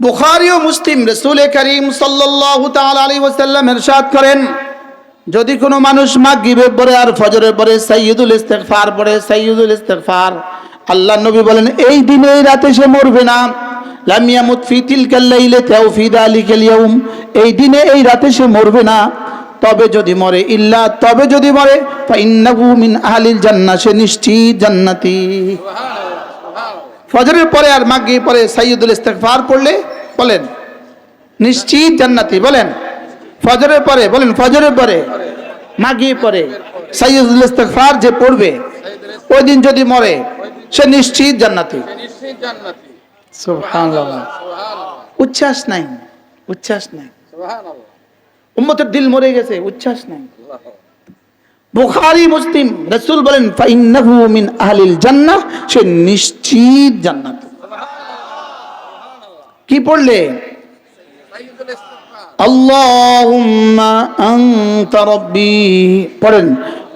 বুখারী ও মুসলিম রাসূল করিম সাল্লাল্লাহু তাআলা আলাইহি ওয়াসাল্লাম ইরশাদ করেন, যদি কোনো মানুষ মাগরিবের পরে আর ফজরের পরে সাইয়্যিদুল ইস্তিগফার পড়ে, সাইয়্যিদুল ইস্তিগফার, আল্লাহর নবী বলেন এই দিনে এই রাতে সে মরবে না। লাম ইয়ামুত ফি তিলকাল লাইলাতি আও ফি যালিকাল ইয়াউম, এই দিনে এই রাতে সে মরবে না। তবে যদি মরে, ইল্লা তবে যদি মরে, ফা ইন্নাহু মিন আহলিল জান্নাহ, সে নিশ্চিত জান্নাতি। ফজরের পরে আর মাগরিব পরে সাইয়্যিদুল ইস্তিগফার পড়লে বলেন নিশ্চিত জান্নাতি। বলেন ফজরের পরে, বলেন ফজরের পরে, মাগরিব পরে সাইয়্যিদুল ইস্তিগফার যে পড়বে ওই দিন যদি মরে সে নিশ্চিত জান্নাতি। সুবহানাল্লাহ। উচ্ছ্বাস নাই, উচ্ছ্বাস নাই, উম্মতের দিল মরে গেছে, উচ্ছ্বাস নাই। বুখারী মুসলিম রাসূল বলেন ফাইন্নাহু মিন আহলিল জান্নাহ, সে নিশ্চিত জান্নাতি। কি পড়লে? আল্লাহুম্মা আনতা রাব্বি, পড়েন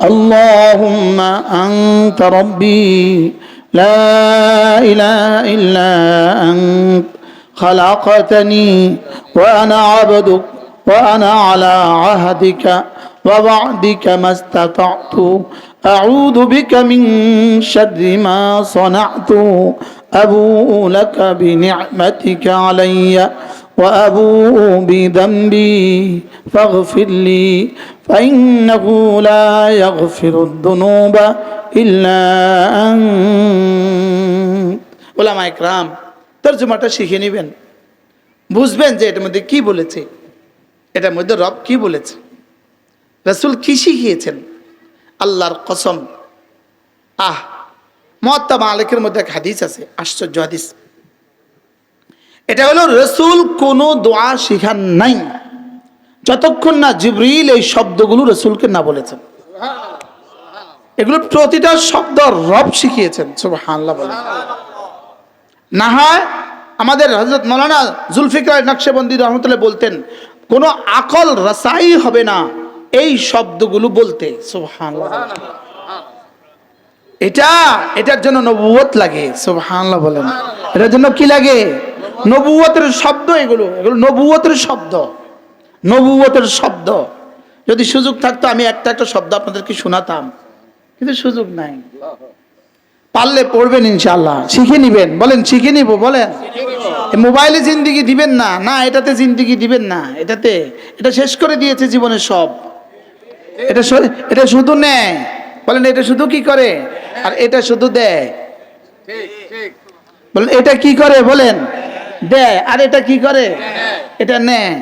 আল্লাহুম্মা আনতা রাব্বি লা ইলাহা ইল্লা আনত খালাকতানি ওয়া আনা আবদুক ওয়া আনা আলা আহদিকা ওয়া ওয়া'দিকা মাস্তাতা'তু আউযু বিকা মিন শাররি মা সানা'তু আবুউ লাকা বিনি'মাতিকা আলাইয়া وأبوء بذنبي فاغفر لي فإنه لا يغفر الذنوب إلا أنت। উলামায়ে কেরাম তরজমাটা শিখে নেবেন, বুঝবেন যে এটার মধ্যে কি বলেছে, এটার মধ্যে রব কি বলেছে, রাসূল কি শিখিয়েছেন। আল্লাহর কসম, মুয়াত্তা মালিকের মধ্যে এক হাদিস আছে, আশ্চর্য হাদিস। এটা হলো রাসূল কোনো দোয়া শিখান নাই যতক্ষণ না জিবরিল এই শব্দগুলো রাসূলকে না বলেছেন। এগুলো প্রতিটা শব্দ রব শিখিয়েছেন। সুবহানাল্লাহ বলেন। না হয় আমাদের হযরত মাওলানা জুলফিকার নকশবন্দি রাহমাতুল্লাহ বলতেন কোনো আকল রাসাই হবে না এই শব্দগুলো বলতে। সুবহানাল্লাহ। এটার জন্য নবুয়ত লাগে। সুবহানাল্লাহ বলেন। এটার জন্য কি লাগে? নবুয়তের শব্দ। এগুলো নবুয়তের শব্দ, নবুয়তের শব্দ। যদি সুযোগ থাকতো আমি একটা শব্দ আপনাদেরকে শোনাতাম, কিন্তু সুযোগ নাই। পারলে পড়বেন ইনশাআল্লাহ, শিখে নিবেন। বলেন শিখে নিব। বলেন মোবাইলে জিন্দেগি দিবেন না, না এটাতে জিন্দেগি দিবেন না। এটা শেষ করে দিয়েছে জীবনের সব। এটা শুধু নেয়। বলেন এটা শুধু কি করে, আর এটা শুধু দেয়। বলেন এটা কি করে, বলেন দেয়। আর এটা কি করে, এটা নেয়।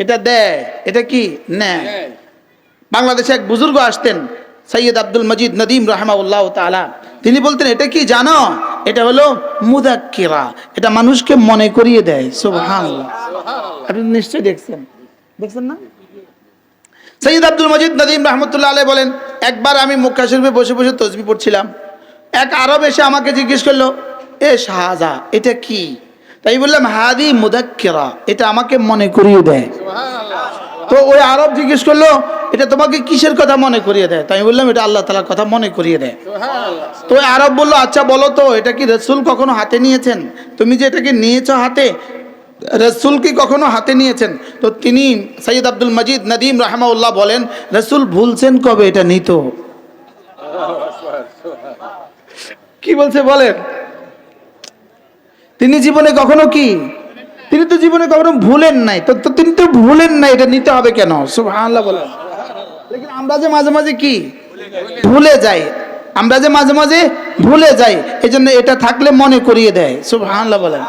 এটা দেয়, এটা কি নেয়। বাংলাদেশে এক বুজুর্গ আসতেন, সৈয়দ আব্দুল মজিদ নদীম রাহমাহুল্লাহ তাআলা। তিনি বলতেন এটা কি জানো, এটা হলো মুযাক্কিরা, এটা মানুষকে মনে করিয়ে দেয়। সুবহানাল্লাহ। আপনি নিশ্চয়ই দেখছেন না? সৈয়দ আব্দুল মজিদ নদীম রাহমাতুল্লাহ আলাইহি বলেন, একবার আমি মক্কা শরীফে বসে বসে তাসবিহ পড়ছিলাম। এক আরব এসে আমাকে জিজ্ঞেস করলো, এ শাহজা এটা কি? তাই বললাম হাদি মুযাক্কিরা, এটা আমাকে মনে করিয়ে দেয়। তো ওই আরব জিজ্ঞেস করলো, এটা তোমাকে কিসের কথা মনে করিয়ে দেয়? তাই বললাম এটা আল্লাহ তাআলার কথা মনে করিয়ে দেয়। তো ওই আরব বললো, আচ্ছা বলো তো এটা কি রাসূল কখনো হাতে নিয়েছেন? তুমি যে এটাকে নিয়েছো হাতে, রাসূল কি কখনো হাতে নিয়েছেন? তো তিনি সৈয়দ আব্দুল মজিদ নদীম রাহমাহুল্লাহ বলেন, রাসূল ভুলছেন কবে এটা নিত? কি বলছে বলেন? তিনি জীবনে কখনো কি, তিনি তো জীবনে কখনো ভুলেন নাই। তো তিনি তো ভুলেন নাই, এটা নিতে হবে কেন? সুবহানাল্লাহ বলেন। লেকিন আমরা যে মাঝে মাঝে কি ভুলে যাই, আমরা যে মাঝে মাঝে ভুলে যাই, এজন্য এটা থাকলে মনে করিয়ে দেয়। সুবহানাল্লাহ বলেন।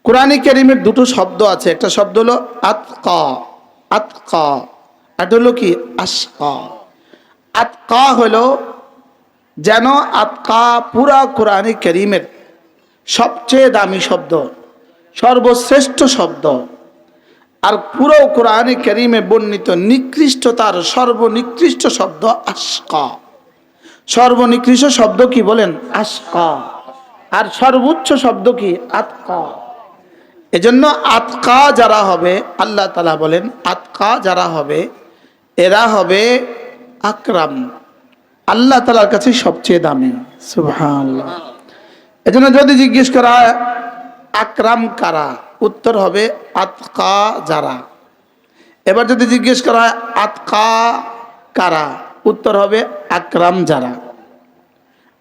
কোরআনে কারীমের দুটো শব্দ আছে, একটা শব্দ হলো আতকা, আতকা, আর হলো কি আশকা। আতকা হলো যেন আতকা পুরা কোরআনে কারীমের সবচেয়ে দামি শব্দ, সর্বশ্রেষ্ঠ শব্দ। আর পুরো কোরআনে কারীমে বর্ণিত নিকৃষ্টতার সর্বনিকৃষ্ট শব্দ আশকা। সর্বনিকৃষ্ট শব্দ কি বলেন? আশকা। আর সর্বোচ্চ শব্দ কি? আতকা। এজন্য আতকা যারা হবে, আল্লাহ তাআলা বলেন আতকা যারা হবে এরা হবে আকরাম, আল্লাহ তাআলার কাছে সবচেয়ে দামি। সুবহানাল্লাহ। এজন্য যদি জিজ্ঞেস করা হয় আকরাম কারা, উত্তর হবে আতকা যারা। এবার যদি জিজ্ঞেস করা হয় আতকা কারা, উত্তর হবে আকরাম যারা।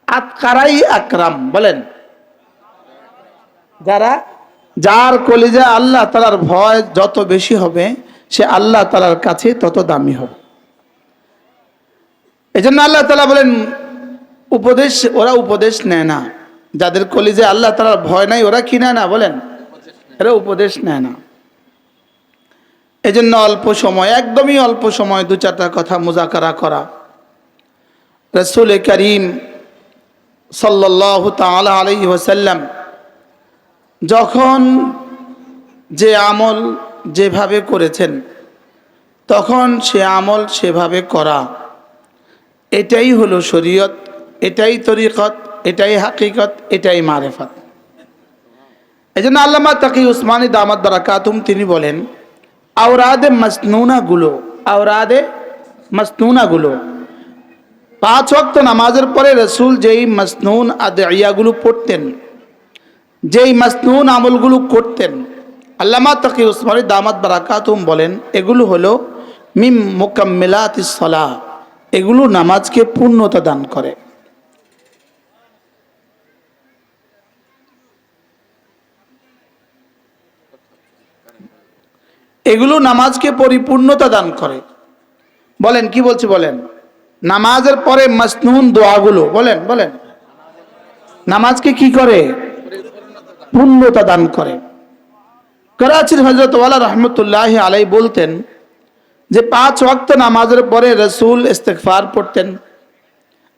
আতকারাই আকরাম, বলেন যারা, যার কলিজা আল্লাহ তাআলার ভয় যত বেশি হবে সে আল্লাহ তাআলার কাছে তত দামি হবে। এই জন্য আল্লাহ তাআলা বলেন উপদেশ, ওরা উপদেশ নেয় না। যাদের কলিজা আল্লাহ তাআলার ভয় নাই ওরা কি নেয় না, বলেন এরা উপদেশ নেয় না। এই জন্য অল্প সময়, একদমই অল্প সময় দু চারটা কথা মুযাকারা করা। রাসূল করিম সাল্লাল্লাহু তাআলা আলাইহি ওয়াসাল্লাম যখন যে আমল যেভাবে করেছেন তখন সে আমল সেভাবে করা, এটাই হলো শরীয়ত, এটাই তরিকত, এটাই হাকিকত, এটাই মারিফত। এই জন্য আল্লামা তাকি উসমানী দামাত বারাকাতুম তিনি বলেন আওরাদে মাসনুনাগুলো, আওরাদে মাসনুনাগুলো 5 ওয়াক্ত নামাজের পরে রাসূল যেই মাসনুন আদিয়াগুলো পড়তেন, যেই মাসনুন আমলগুলো করতেন, আল্লামা তাকি উসমানী দামাত বারাকাতুম বলেন এগুলো হলো মিম মুকাম্মিলাতিস সালাহ, এগুলো নামাজকে পূর্ণতা দান করে। এগুলো নামাজকে পরিপূর্ণতা দান করে। বলেন কি বলছি, বলেন নামাজের পরে মাসনুন দোয়াগুলো, বলেন বলেন নামাজকে কি করে, পূর্ণতা দান করে। করাচির হযরত ওয়ালা রাহমাতুল্লাহি আলাইহি বলতেন যে 5 ওয়াক্ত নামাজের পরে রাসূল ইস্তিগফার পড়তেন,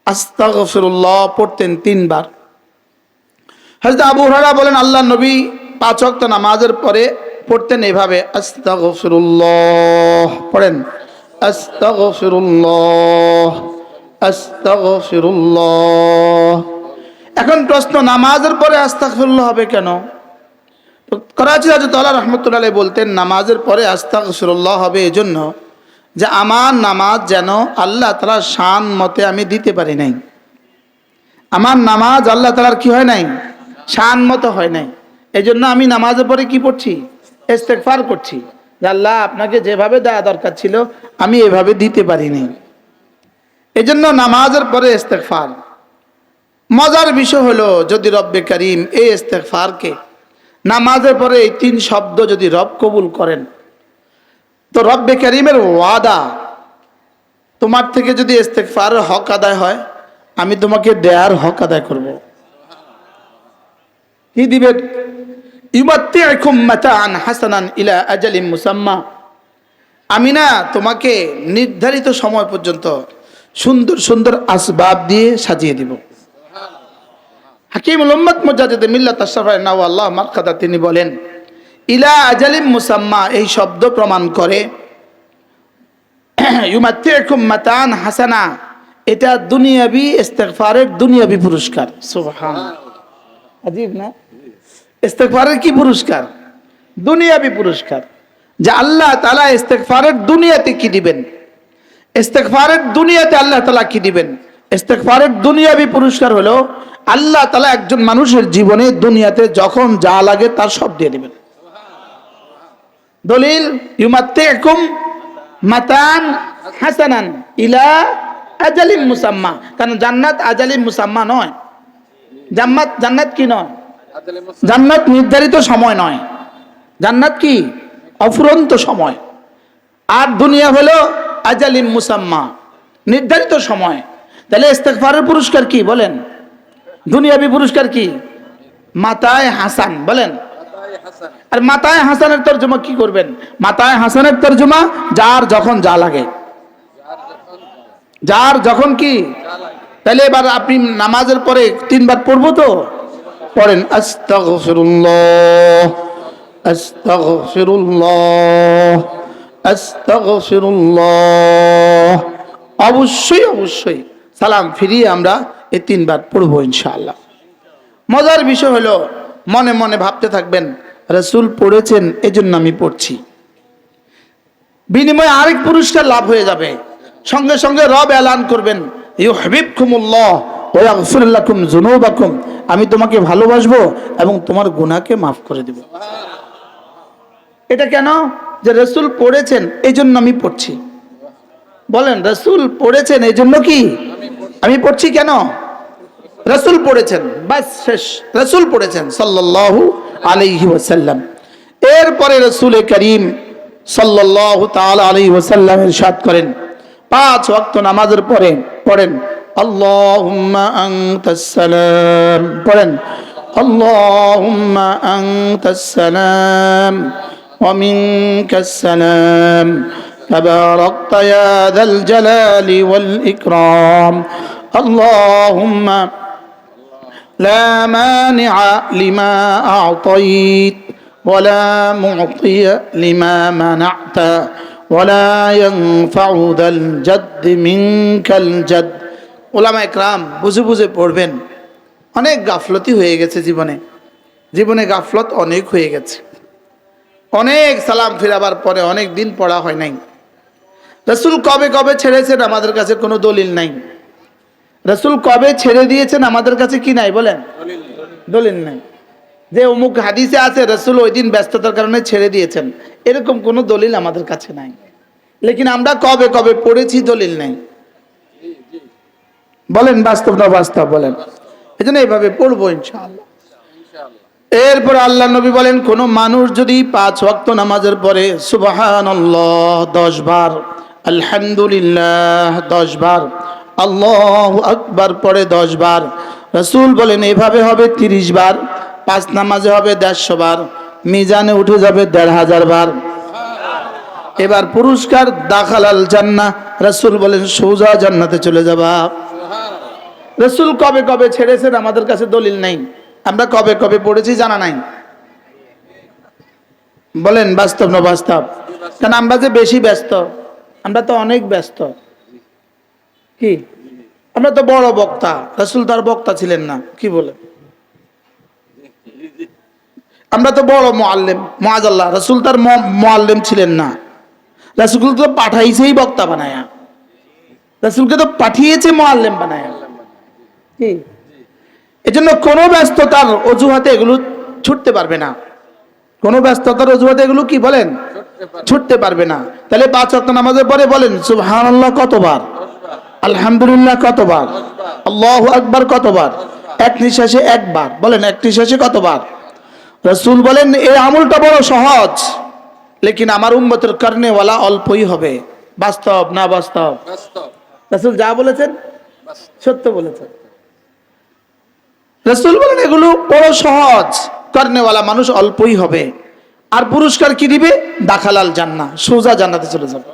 আস্তাগফিরুল্লাহ পড়তেন 3 বার। হযরত আবু হুরায়রা বলেন আল্লাহ নবী 5 ওয়াক্ত নামাজের পরে পড়তেন এভাবে আস্তাগফিরুল্লাহ, পড়েন আস্তাগফিরুল্লাহ আস্তাগফিরুল্লাহ। এখন প্রশ্ন, নামাজের পরে আস্তাগফিরুল্লাহ হবে কেন? করাচি হযরত আল্লাহ রাহমাতুল্লাহি আলাইহি বলতেন নামাজের পরে আস্তাগফিরুল্লাহ হবে এজন্য যে আমার নামাজ যেন আল্লাহ তাআলার শান মতে আমি দিতে পারি নাই, আমার নামাজ আল্লাহ তাআলার কি হয় নাই, শান মতো হয় নাই। এজন্য আমি নামাজের পরে কি পড়ছি, ইস্তিগফার করছি যে আল্লাহ আপনাকে যেভাবে দেওয়া দরকার ছিল আমি এভাবে দিতে পারি নাই। এজন্য নামাজের পরে ইস্তিগফার। মজার বিষয় হলো যদি রব্বে করিম এই ইস্তিগফারকে নামাজের পরে এই 3 শব্দ যদি রব কবুল করেন তো রব্বে করিমের ওয়াদা, তোমার থেকে যদি ইস্তিগফারের হক আদায় হয় আমি তোমাকে দেয়ার হক আদায় করব। কি দিবেন? ইউমাত্তিউকুম মাতাআন হাসানান ইলা আজালিন মুসাম্মা, আমি না তোমাকে নির্ধারিত সময় পর্যন্ত সুন্দর সুন্দর আসবাব দিয়ে সাজিয়ে দিব। হাকিমুল উম্মাত মুজাদ্দিদ মিল্লাত আশরাফি নাওয়াল্লাহ মারকাদা তিনি বলেন ইলা আজালিন মুসাম্মা এই শব্দ প্রমাণ করে ইউমাত্তিউকুম মাতাআন হাসানা, এটা দুনিয়াবি ইস্তিগফারের দুনিয়াবি পুরস্কার। সুবহানাল্লাহ, আজীব না? ইস্তিগফারের কি পুরস্কার? দুনিয়াবি পুরস্কার। যে আল্লাহ তাআলা ইস্তিগফারের দুনিয়াতে কি দিবেন, ইস্তিগফারের দুনিয়াতে আল্লাহ তাআলা কি দিবেন? ইস্তিগফারের দুনিয়াবি পুরস্কার হলো আল্লাহ তাআলা একজন মানুষের জীবনে দুনিয়াতে যখন যা লাগে তার সব দিয়ে দিবেন। দলিল ইউমাত্তিউকুম মাতান হাসানান ইলা আজালিন মুসাম্মা, কারণ জান্নাত আজালিন মুসাম্মা নয়। জান্নাত কি নয়? জান্নাত নির্ধারিত সময় নয়, জান্নাত কি অফুরন্ত সময়। আর দুনিয়া হলো আজালিম মুসাম্মা, নির্ধারিত সময়। তাহলে ইস্তিগফারের পুরস্কার কি বলেন? দুনিয়াবি পুরস্কার কি? মাতায়ে হাসান, বলেন। আর মাতায়ে হাসানের তরজমা কি করবেন? মাতায়ে হাসানের তরজমা যার যখন যা লাগে, যার যখন কি। তাহলে এবার আপনি নামাজের পরে 3 বার পড়বো তো, পড়েন আস্তাগফিরুল্লাহ আস্তাগফিরুল্লাহ আস্তাগফিরুল্লাহ। অবশ্যই অবশ্যই সালাম ফিরিয়ে আমরা এই 3 বার পড়বো ইনশাআল্লাহ। মজার বিষয় হলো মনে মনে ভাবতে থাকবেন রাসূল পড়েছেন এজন্য আমি পড়ছি, বিনিময়ে আরেক পুরস্কার লাভ হয়ে যাবে। সঙ্গে সঙ্গে রব এলান করবেন ইউহিব্বুকুমুল্লাহ ওয়া ইয়াগফির লাকুম যুনুবাকুম, আমি তোমাকে ভালোবাসবো এবং তোমার গুনাহকে মাফ করে দেব। এটা কেন? যে রাসূল পড়েছেন এই জন্য আমি পড়ছি। বলেন, রাসূল পড়েছেন এই জন্য কি আমি পড়ছি? কেন? রাসূল পড়েছেন, বাস শেষ। রাসূল পড়েছেন সাল্লাল্লাহু আলাইহি ওয়াসাল্লাম। এরপরে রাসূল করিম সাল্লাল্লাহু তাআলা আলাইহি ওয়াসাল্লাম ইরশাদ করেন, 5 ওয়াক্ত নামাজের পরে পড়েন আল্লাহুম্মা আনতাস সালাম, পড়েন আল্লাহুম্মা আনতাস সালাম ওয়া মিনকাস সালাম তাবারাকতা ইয়া যাল জালালি ওয়াল ইকরাম আল্লাহুম্মা لا مانع لما أعطيت ولا معطي لما منعت ولا ينفع ذا الجد منك الجد। উলামা ইকরাম বুঝে বুঝে পড়বেন। অনেক গাফলতি হয়ে গেছে জীবনে গাফলত অনেক হয়ে গেছে। অনেক সালাম ফিরাবার পরে অনেক দিন পড়া হয় নাই। রাসূল কবে কবে ছেড়েছেন আমাদের কাছে কোনো দলিল নাই। রাসূল কবে ছেড়ে দিয়েছেন আমাদের কাছে কি নাই? বলেন, দলিল নাই। যে অমুক হাদিসে আছে রাসূল ওই দিন ব্যস্ততার কারণে ছেড়ে দিয়েছেন, এরকম কোনো দলিল আমাদের কাছে নাই। লেকিন আমরা কবে কবে পড়েছি দলিল নাই। বলেন বাস্তব না বাস্তব? বলেন। এজন্য এইভাবে পড়বো ইনশাআল্লাহ। এরপর আল্লাহ নবী বলেন, কোন মানুষ যদি 5 ওয়াক্ত নামাজের পরে সুবহানাল্লাহ 10 বার, আলহামদুলিল্লাহ 10 বার, আল্লাহু আকবার পড়ে 10 বার, রাসূল বলেন এভাবে হবে 30 বার, 5 নামাজে হবে 150 বার, মিজানে উঠে যাবে 1500 বার। এবার পুরস্কার দাখালাল জান্নাহ, রাসূল বলেন সোজা জান্নাতে চলে যাবা। রাসূল কবে কবে ছেড়েছেন আমাদের কাছে দলিল নাই। আমরা কবে কবে পড়েছি জানা নাই। বলেন বাস্তব না বাস্তব? কারণ আমরা যে বেশি ব্যস্ত, আমরা তো অনেক ব্যস্ত। কি আমরা তো বড় বক্তা, রাসূল তার বক্তা ছিলেন না। কি বলে? আমরা তো বড় মুআল্লিম, মুআজ্জাল্লাহ, রাসূল তার মুআল্লিম ছিলেন না। রাসূল তো পাঠাইছেই বক্তা বানায়া, রাসূলকে তো পাঠিয়েছে মুআল্লিম বানায়া। কি এজন্য কোনো ব্যস্ততার অজুহাতে এগুলো ছুটতে পারবে না। কোনো ব্যস্ততার অজুহাতে এগুলো কি বলেন ছুটতে পারবে না। তাহলে 5 ওয়াক্ত নামাজের পরে বলেন সুবহানাল্লাহ কতবার, আলহামদুলিল্লাহ কতবার, আল্লাহু আকবার কতবার? এক নিঃশ্বাসে একবার। বলেন এক নিঃশ্বাসে কতবার? রাসূল বলেন এই আমলটা বড় সহজ, লেকিন আমার উম্মতের করনেওয়ালা অল্পই হবে। বাস্তব না বাস্তব? রাসূল যা বলেছেন সত্য বলেছেন। রাসূল বলেন এগুলো বড় সহজ, করনেওয়ালা মানুষ অল্পই হবে। আর পুরস্কার কি দিবে? দাখালাল জান্নাহ, সোজা জান্নাতে চলে যাবে।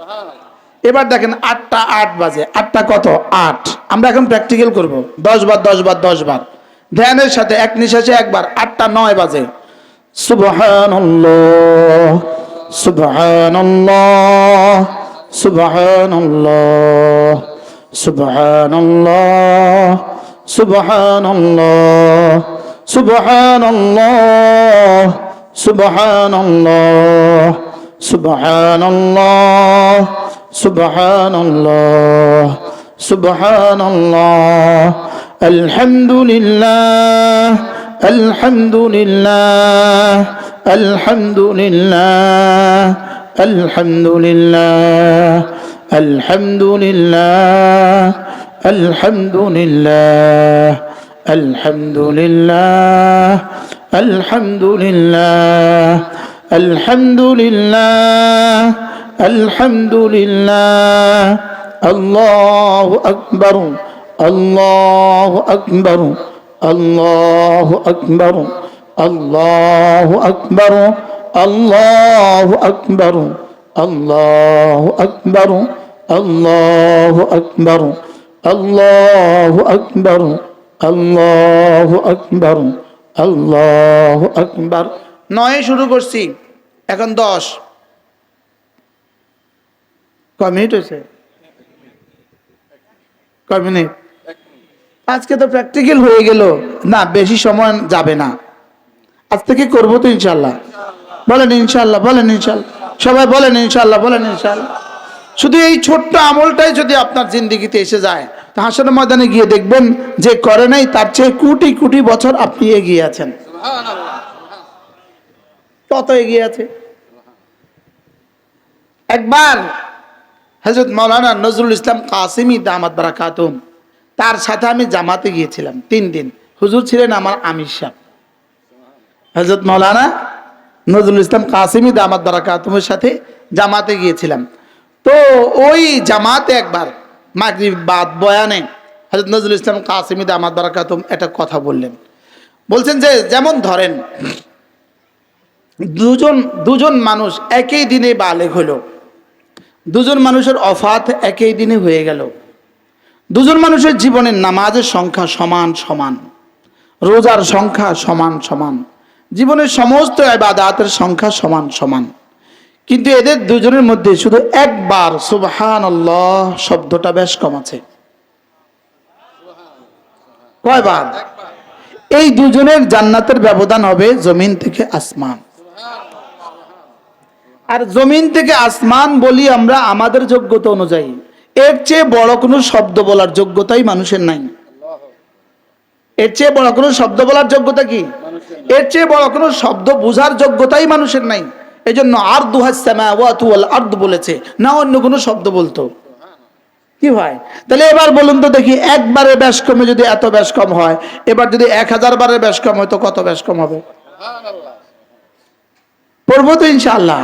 এবার দেখেন 8টা 8 বাজে, 8টা কত? 8। আমরা এখন প্র্যাকটিক্যাল করব। 10 বার 10 বার 10 বার ধ্যানের সাথে এক নিঃশ্বাসে একবার। 8টা 9 বাজে। সুবহানাল্লাহ সুবহানাল্লাহ সুবহানাল্লাহ সুবহানাল্লাহ সুবহানাল্লাহ সুবহানাল্লাহ সুবহানাল্লাহ সুবহানাল্লাহ সুবহানাল্লাহ সুবহানাল্লাহ আলহামদুলিল্লাহ আলহামদুলিল্লাহ আলহামদুলিল্লাহ আলহামদুলিল্লাহ আলহামদুলিল্লাহ আলহামদুলিল্লাহ আলহামদুলিল্লাহ আলহামদুলিল্লাহ আলহামদুলিল্লাহ আলহামদুলিল্লাহ আল্লাহু আকবার আল্লাহু আকবার আল্লাহু আকবার আল্লাহু আকবার আল্লাহু আকবার আল্লাহু আকবার আল্লাহু আকবার আল্লাহু আকবার আল্লাহু আকবার আল্লাহু আকবার। 9 শুরু করছি, এখন 10। কয় মিনিট হয়েছে? কয় মিনিট? আজকে তো প্র্যাকটিক্যাল হয়ে গেল না, বেশি সময় যাবে না। আজ থেকে করবো তো ইনশাল্লাহ। বলেন ইনশাল্লাহ, বলেন ইনশাল্লাহ, সবাই বলেন ইনশাল্লাহ, বলেন ইনশাল্লাহ। শুধু এই ছোট্ট আমলটাই যদি আপনার জিন্দেগিতে এসে যায়, তা হাসরের ময়দানে গিয়ে দেখবেন যে করে নাই তার চেয়ে কোটি কোটি বছর আপনি এগিয়ে আছেন। কত এগিয়ে আছে? একবার হযরত মাওলানা নজরুল ইসলাম কাসেমি দামাত বারাকাতুম তার সাথে আমি জামাতে গিয়েছিলাম 3 দিন। হুজুর ছিলেন আমার আমির সাহেব হযরত মাওলানা নজরুল ইসলাম কাসেমি দামাত বারাকাতুমের সাথে জামাতে গিয়েছিলাম। তো ওই জামাতে একবার মাগরিব বাদ বয়ানে হযরত নজরুল ইসলাম কাসেমি দামাত বারাকাতুম একটা কথা বললেন। বলছেন যে যেমন ধরেন দুজন মানুষ একই দিনে বালেগ হলো, দুজন মানুষের অফাত একই দিনে হয়ে গেল, দুজন মানুষের জীবনের নামাজের সংখ্যা সমান সমান, রোজার সংখ্যা সমান সমান, জীবনের সমস্ত ইবাদতের সংখ্যা সমান সমান, কিন্তু এদের দুজনের মধ্যে শুধু একবার সুবহানাল্লাহ শব্দটা বেশ কম আছে। কয়বার? এই দুজনের জান্নাতের ব্যবধান হবে জমিন থেকে আসমান। আর জমিন থেকে আসমান বলি আমরা আমাদের যোগ্যতা অনুযায়ী, এর চেয়ে বড় কোনো শব্দ বলার যোগ্যতাই মানুষের নাই। এর চেয়ে বড় কোনো শব্দ বলার যোগ্যতা কি? এর চেয়ে বড় কোনো শব্দ বোঝার যোগ্যতাই মানুষের নাই। এই জন্য আরদুহাস সামাওয়াতু ওয়াল আরদ বলেছে, না অন্য কোনো শব্দ বলতো। কি হয় তাহলে এবার বলুন তো দেখি, একবারে ব্যাস কমে যদি এত ব্যাস কম হয়, এবার যদি 1000 বারের ব্যাস কম হয় তো কত ব্যাস কম হবে? পড়বো তো ইনশাআল্লাহ।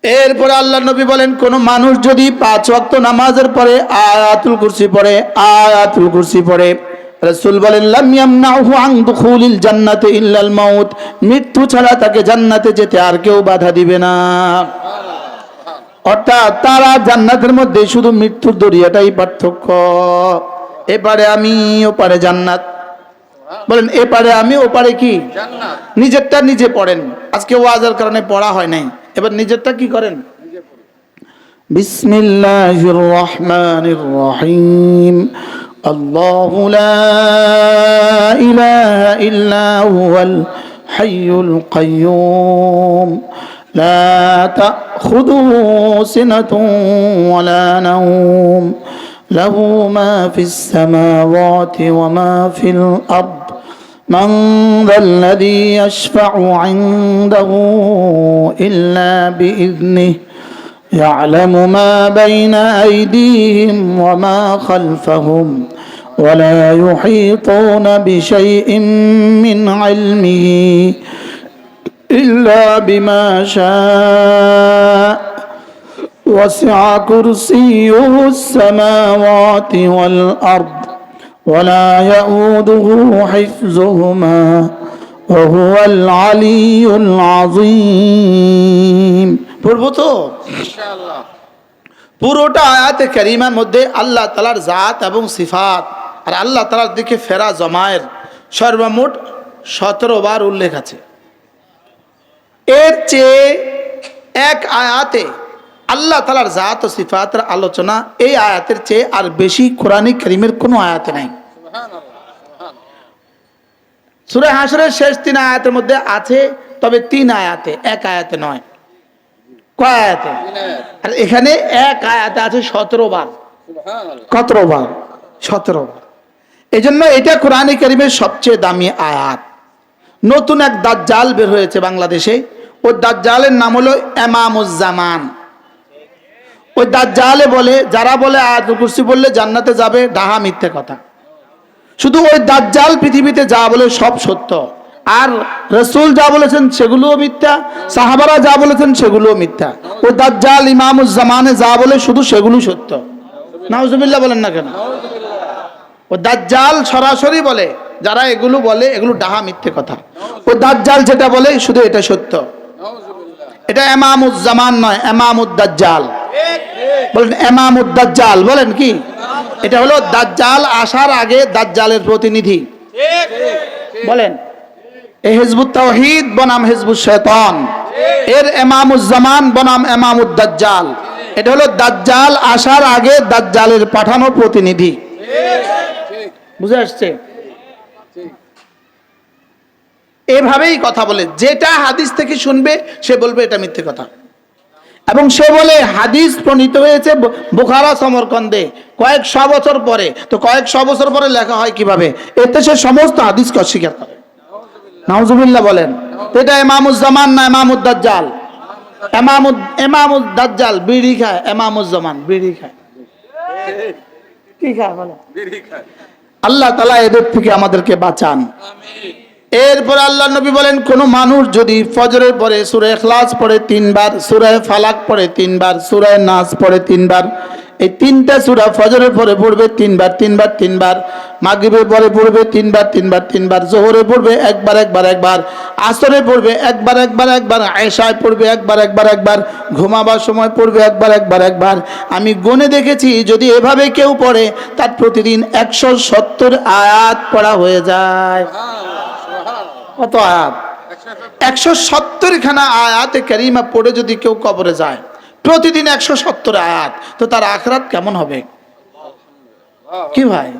এরপরে আল্লাহ নবী বলেন, কোন মানুষ যদি 5 ওয়াক্ত নামাজের পরে আয়াতুল কুরসি পড়ে, আয়াতুল কুরসি পড়ে, রাসূল বলেন লাম ইয়ামনাহু আন দুখুলিল জান্নাতি ইল্লাল মাউত, মৃত্যু ছাড়া তাকে জান্নাতে যেতে আর কেউ বাধা দিবে না। অর্থাৎ তারা জান্নাতের মধ্যে শুধু মৃত্যুর দরিয়াটাই পার্থক্য। এপারে আমি ওপারে জান্নাত। বলেন এপারে আমি ওপারে কি জান্নাত। নিজেরটা নিজে পড়েন, আজকে ওয়াজের কারণে পড়া হয় নাই, এবার নিজেরটা কি করেন? বিসমিল্লাহির রহমানির রহিম। আল্লাহু লা ইলাহা ইল্লা হুয়াল হাইয়ুল কাইয়্যুম লা তাখুযুহু সিনাতুন ওয়ালা নাওম লাহু মা ফিস সামাওয়াতি ওয়া মা ফিল আরদ من ذا الذي يشفع عنده إلا بإذنه يعلم ما بين أيديهم وما خلفهم ولا يحيطون بشيء من علمه إلا بما شاء وسع كرسيه السماوات والأرض ولا يؤوده حفظهما وهو العلي العظيم। পড়বো তো ইনশাআল্লাহ। পুরোটা আয়াতে কারিমার মধ্যে আল্লাহ তাআলার জাত এবং সিফাত আর আল্লাহ তাআলার দিকে ফেরা জমায়ের সর্বমোট 17 বার উল্লেখ আছে। এর চেয়ে এক আয়াতে আল্লাহ তাআলার জাত ও সিফাতের আলোচনা এই আয়াতের চেয়ে আর বেশি কোরআনে কারীমের কোনো আয়াতে নাই। সূরা হাশরের শেষ 3 আয়াতের মধ্যে আছে, তবে 3 আয়াতে, এক আয়াতে নয়। কয় আয়াতে? আর এখানে এক আয়াতে আছে 17 বার। কত বার? 17 বার। এজন্য এটা কোরআনে কারীমের সবচেয়ে দামি আয়াত। নতুন এক দাজ্জাল বের হয়েছে বাংলাদেশে, ওই দাজ্জালের নাম হলো ইমামুজ জামান। ওই দাজ্জালে বলে, যারা বলে আয়াতুল কুরসি বললে জান্নাতে যাবে, ডাহা মিথ্যে কথা। শুধু ওই দাজ্জাল পৃথিবীতে যা বলে সব সত্য, আর রাসূল যা বলেছেন সেগুলোও মিথ্যা, সাহাবারা যা বলেছেন সেগুলোও মিথ্যা। ওই দাজ্জাল ইমামুজ জামানে যা বলে শুধু সেগুলো সত্য। নাউজুবিল্লাহ বলেন না কেন? ওই দাজ্জাল সরাসরি বলে, যারা এগুলো বলে এগুলো ডাহা মিথ্যে কথা। ওই দাজ্জাল যেটা বলে শুধু এটা সত্য। এটা ইমামুজ জামান নয়, ইমামুদ দাজ্জাল। বলেন ইমামুদ দাজ্জাল, বলেন কি? এটা হলো দাজ্জাল আসার আগে দাজ্জালের প্রতিনিধি। বলেন এই হিজবুত তাওহীদ বনাম হিজবুত শয়তান, এর ইমামুজ জামান বনাম ইমামুদ দাজ্জাল। এটা হলো দাজ্জাল আসার আগে দাজ্জালের পাঠানো প্রতিনিধি। বুঝে আসছে? এভাবেই কথা বলে, যেটা হাদিস থেকে শুনবে সে বলবে এটা মিথ্যে কথা। এবং সে বলে হাদিস প্রণীত হয়েছে বুখারা সমরকন্দে কয়েকশো বছর পরে। তো কয়েকশো বছর পরে লেখা হয় কিভাবে? এতে সে সমস্ত হাদিসকে অস্বীকার করে। নাউজুবিল্লাহ বলেন। এটা ইমামুজ জামান না ইমামুদ দাজ্জাল? এমামুদ দাজ্জাল বিড়ি খায়, এমামুজ্জামান বিড়ি খায়, কি খায় বলে? আল্লাহ তাআলা এদের থেকে আমাদেরকে বাঁচান। এরপর আল্লাহ নবী বলেন, কোন মানুষ যদি ফজরের পরে সূরা ইখলাস পড়ে 3 বার, সূরা ফালাক পড়ে 3 বার, সূরা নাস পড়ে 3 বার, এই তিনটা সূরা ফজরের পরে পড়বে 3 বার 3 বার 3 বার, মাগরিবের পরে পড়বে 3 বার 3 বার 3 বার, যোহরে পড়বে একবার একবার একবার, আসরে পড়বে একবার একবার একবার, এশায় পড়বে একবার একবার একবার, ঘুমাবার সময় পড়বে একবার একবার একবার। আমি গুনে দেখেছি যদি এভাবে কেউ পড়ে তার প্রতিদিন 170 আয়াত পড়া হয়ে যায়। কত আয়াত? 170 খানা আয়াতে কারিমা পড়ে যদি কেউ কবরে যায়, প্রতিদিন 170 আয়াত, তো তার আখিরাত কেমন হবে? কি ভাই?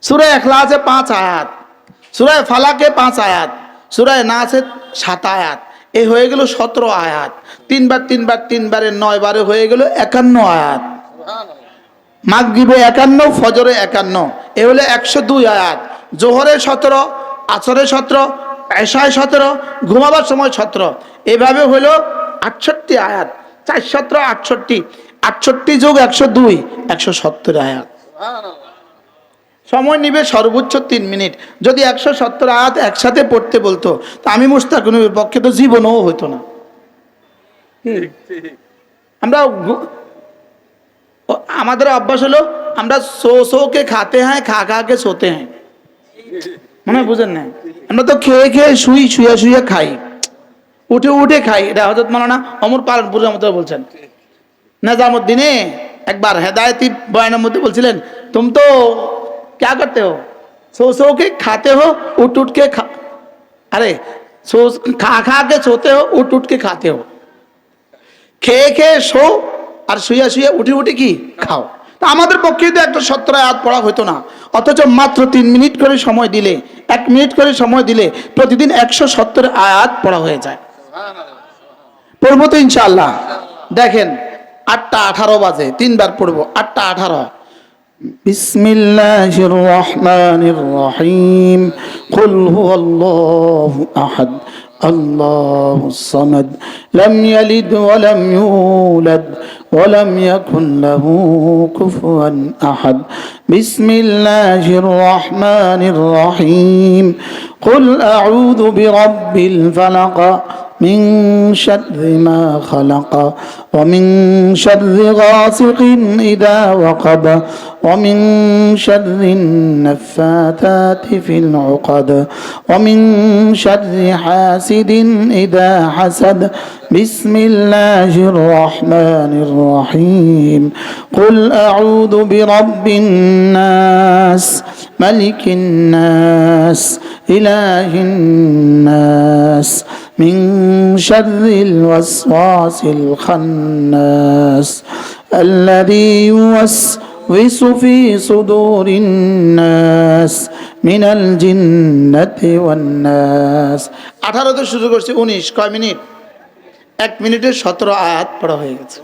সূরা ইখলাসে 5 আয়াত, সূরা ফালাকে 5 আয়াত, সূরা নাসে 7 আয়াত, এই হয়ে গেল 17 আয়াত। 3 বার 3 বার 3 বারে 9 বারে হয়ে গেল 51 আয়াত। মাগরিবে 51, ফজরে 51, এ হলো 102 আয়াত। জোহরে 17, আসরে 17, এশায় 17, ঘুমাবার সময় 17, এভাবে হলো 68 আয়াত। 4 17 68, 68 যোগ 102, 170 আয়াত। সময় নিবে সর্বোচ্চ 3 মিনিট। যদি 170 আয়াত একসাথে পড়তে বলতো তা আমি মুশতাক নবীর পক্ষে তো জীবনও হতো না। আমরা আমাদের অভ্যাস হলো আমরা সো কে খাতে হ্যাঁ, খা খা কে সোতে হ্যাঁ, মনে বুঝেন না? আমরা তো খেয়ে খেয়ে শুয়ে শুয়ে খাই, উঠে উঠে খাই। এটা হযরত মাওলানা ওমর পালনপুর রহমতুল্লাহ বলছেন। নিজামুদ্দিনে একবার হেদায়েতি বয়ানের মধ্যে বলছিলেন, तुम तो क्या करते हो, सो के खाते हो, उठ के खा, अरे खा खा के सोते हो, उठ के खाते हो। খেয়ে খেয়ে শো আর শুয়ে শুয়ে উঠে উঠে কি খাও। তা আমাদের পক্ষে তো 170 আয়াত পড়া হতো না, অথচ মাত্র 3 মিনিট করে সময় দিলে, 1 মিনিট করে সময় দিলে প্রতিদিন 170 আয়াত পড়া হয়ে যায়। পড়বো তো ইনশাআল্লাহ। দেখেন 8টা 18 বাজে, 3 বার পড়বো। 8টা 18, বিসমিল্লাহির রহমানির রহিম, কুল হুয়াল্লাহু আহাদ, আল্লাহুস সামাদ, লাম ইয়ালিদ ওয়া লাম ইউলাদ ওয়া লাম ইয়াকুন লাহু কুফুয়ান আহাদ। বিসমিল্লাহির রহমানির রহিম, কুল আউযু বিরাব্বিল ফালাক, من شر ما خلق، ومن شر غاسق إذا وقب، ومن شر النفاثات في العقد، ومن شر حاسد إذا حسد. بسم الله الرحمن الرحيم، قل أعوذ برب الناس، ملك الناس، إله الناس، من شر الوسواس الخناس، الذي يوسوس في صدور الناس من الجنة والناس। 18 তে শুরু করছি, 19 কয় মিনিট? 1 মিনিটে 17 আয়াত পড়া হয়ে গেছে।